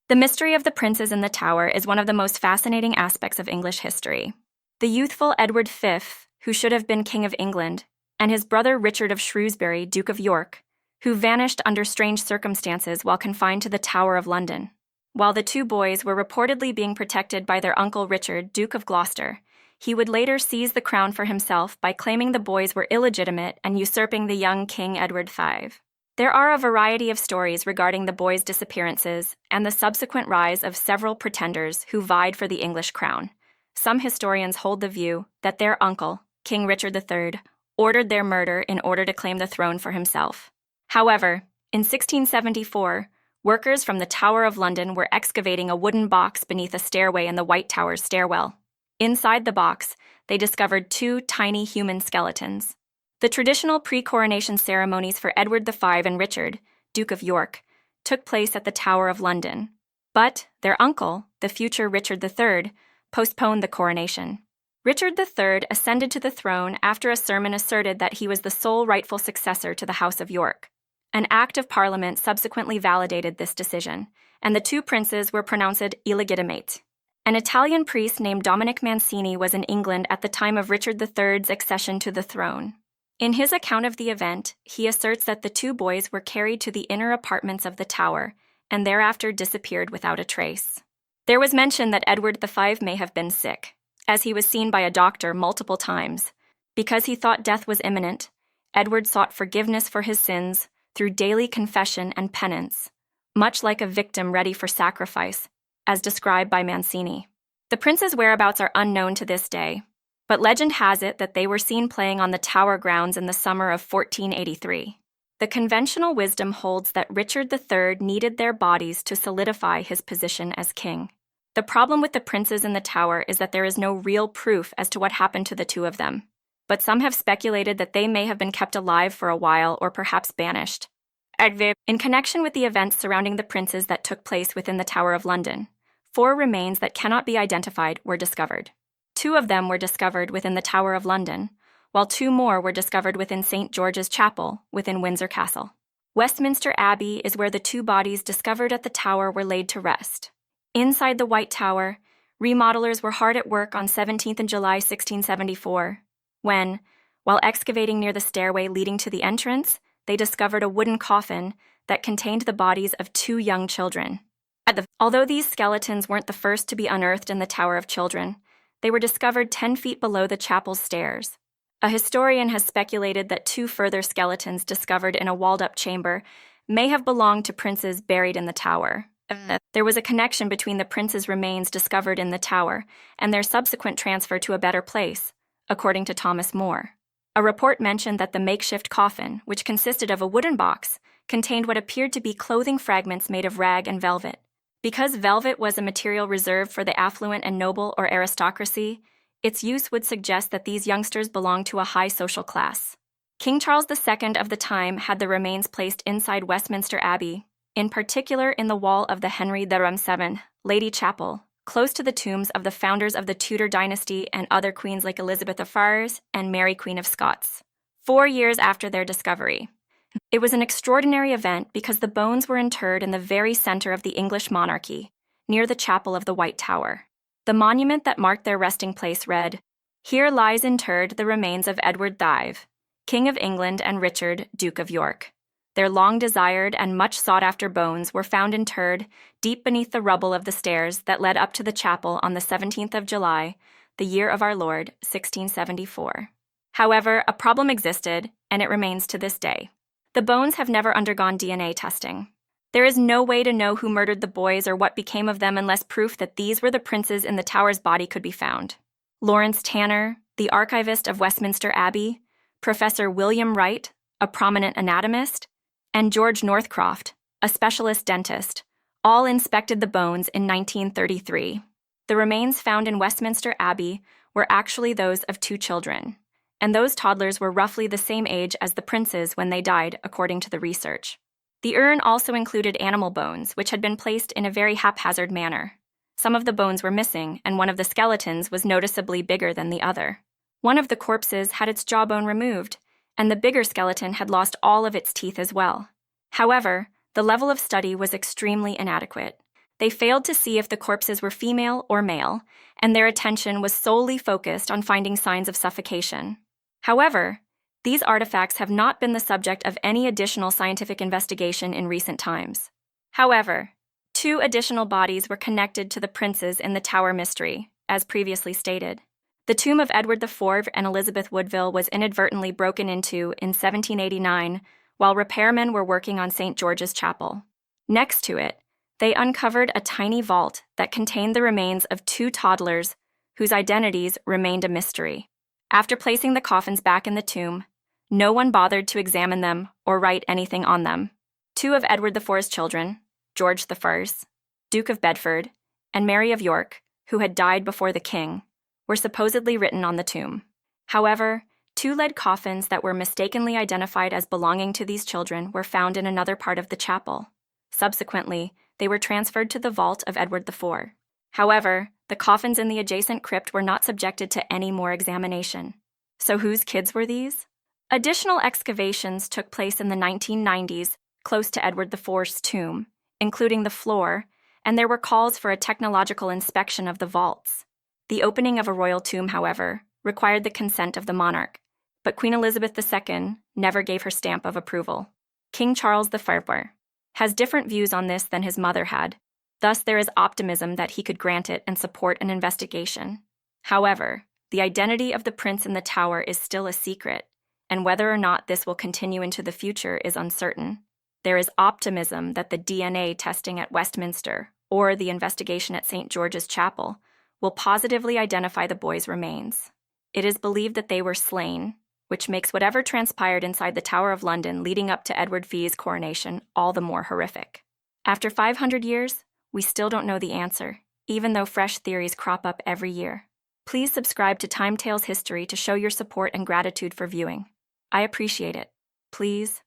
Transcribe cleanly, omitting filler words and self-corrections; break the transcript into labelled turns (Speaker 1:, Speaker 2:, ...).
Speaker 1: The mystery of the princes in the Tower is one of the most fascinating aspects of English history. The youthful Edward V, who should have been King of England, and his brother Richard of Shrewsbury, Duke of York, who vanished under strange circumstances while confined to the Tower of London. While the two boys were reportedly being protected by their uncle Richard, Duke of Gloucester, he would later seize the crown for himself by claiming the boys were illegitimate and usurping the young King Edward V. There are a variety of stories regarding the boys' disappearances and the subsequent rise of several pretenders who vied for the English crown. Some historians hold the view that their uncle, King Richard III, ordered their murder in order to claim the throne for himself. However, in 1674, workers from the Tower of London were excavating a wooden box beneath a stairway in the White Tower's stairwell. Inside the box, they discovered two tiny human skeletons. The traditional pre-coronation ceremonies for Edward V and Richard, Duke of York, took place at the Tower of London. But their uncle, the future Richard III, postponed the coronation. Richard III ascended to the throne after a sermon asserted that he was the sole rightful successor to the House of York. An Act of Parliament subsequently validated this decision, and the two princes were pronounced illegitimate. An Italian priest named Dominic Mancini was in England at the time of Richard III's accession to the throne. In his account of the event, he asserts that the two boys were carried to the inner apartments of the tower and thereafter disappeared without a trace. There was mention that Edward V may have been sick, as he was seen by a doctor multiple times. Because he thought death was imminent, Edward sought forgiveness for his sins through daily confession and penance, much like a victim ready for sacrifice, as described by Mancini. The prince's whereabouts are unknown to this day, but legend has it that they were seen playing on the Tower grounds in the summer of 1483. The conventional wisdom holds that Richard III needed their bodies to solidify his position as king. The problem with the princes in the Tower is that there is no real proof as to what happened to the two of them, but some have speculated that they may have been kept alive for a while or perhaps banished. In connection with the events surrounding the princes that took place within the Tower of London, 4 remains that cannot be identified were discovered. 2 of them were discovered within the Tower of London, while 2 more were discovered within St. George's Chapel within Windsor Castle. Westminster Abbey is where the 2 bodies discovered at the Tower were laid to rest. Inside the White Tower, remodelers were hard at work on 17th July 1674, when, while excavating near the stairway leading to the entrance, they discovered a wooden coffin that contained the bodies of 2 young children. Although these skeletons weren't the first to be unearthed in the Tower of Children, they were discovered 10 feet below the chapel's stairs. A historian has speculated that 2 further skeletons discovered in a walled-up chamber may have belonged to princes buried in the tower. There was a connection between the princes' remains discovered in the tower and their subsequent transfer to a better place, according to Thomas More. A report mentioned that the makeshift coffin, which consisted of a wooden box, contained what appeared to be clothing fragments made of rag and velvet. Because velvet was a material reserved for the affluent and noble or aristocracy, its use would suggest that these youngsters belonged to a high social class. King Charles II of the time had the remains placed inside Westminster Abbey, in particular in the wall of the Henry VII Lady Chapel, close to the tombs of the founders of the Tudor dynasty and other queens like Elizabeth of Fars and Mary Queen of Scots. 4 years after their discovery, it was an extraordinary event because the bones were interred in the very center of the English monarchy, near the chapel of the White Tower. The monument that marked their resting place read, "Here lies interred the remains of Edward IV, King of England and Richard, Duke of York. Their long-desired and much sought-after bones were found interred deep beneath the rubble of the stairs that led up to the chapel on the 17th of July, the year of our Lord, 1674. However, a problem existed, and it remains to this day. The bones have never undergone DNA testing. There is no way to know who murdered the boys or what became of them unless proof that these were the princes in the tower's body could be found. Lawrence Tanner, the archivist of Westminster Abbey, Professor William Wright, a prominent anatomist, and George Northcroft, a specialist dentist, all inspected the bones in 1933. The remains found in Westminster Abbey were actually those of 2 children, and those toddlers were roughly the same age as the princes when they died, according to the research. The urn also included animal bones, which had been placed in a very haphazard manner. Some of the bones were missing, and one of the skeletons was noticeably bigger than the other. One of the corpses had its jawbone removed, and the bigger skeleton had lost all of its teeth as well. However, the level of study was extremely inadequate. They failed to see if the corpses were female or male, and their attention was solely focused on finding signs of suffocation. However, these artifacts have not been the subject of any additional scientific investigation in recent times. However, 2 additional bodies were connected to the princes in the Tower mystery, as previously stated. The tomb of Edward IV and Elizabeth Woodville was inadvertently broken into in 1789 while repairmen were working on St. George's Chapel. Next to it, they uncovered a tiny vault that contained the remains of 2 toddlers whose identities remained a mystery. After placing the coffins back in the tomb, no one bothered to examine them or write anything on them. 2 of Edward IV's children, George I, Duke of Bedford, and Mary of York, who had died before the king, were supposedly written on the tomb. However, 2 lead coffins that were mistakenly identified as belonging to these children were found in another part of the chapel. Subsequently, they were transferred to the vault of Edward IV. However, the coffins in the adjacent crypt were not subjected to any more examination. So whose kids were these? Additional excavations took place in the 1990s close to Edward IV's tomb, including the floor, and there were calls for a technological inspection of the vaults. The opening of a royal tomb, however, required the consent of the monarch, but Queen Elizabeth II never gave her stamp of approval. King Charles I has different views on this than his mother had, thus there is optimism that he could grant it and support an investigation. However, the identity of the prince in the tower is still a secret, and whether or not this will continue into the future is uncertain. There is optimism that the DNA testing at Westminster or the investigation at St. George's Chapel will positively identify the boys' remains. It is believed that they were slain, which makes whatever transpired inside the Tower of London leading up to Edward VI's coronation all the more horrific. After 500 years, we still don't know the answer, even though fresh theories crop up every year. Please subscribe to Time Tales History to show your support and gratitude for viewing. I appreciate it. Please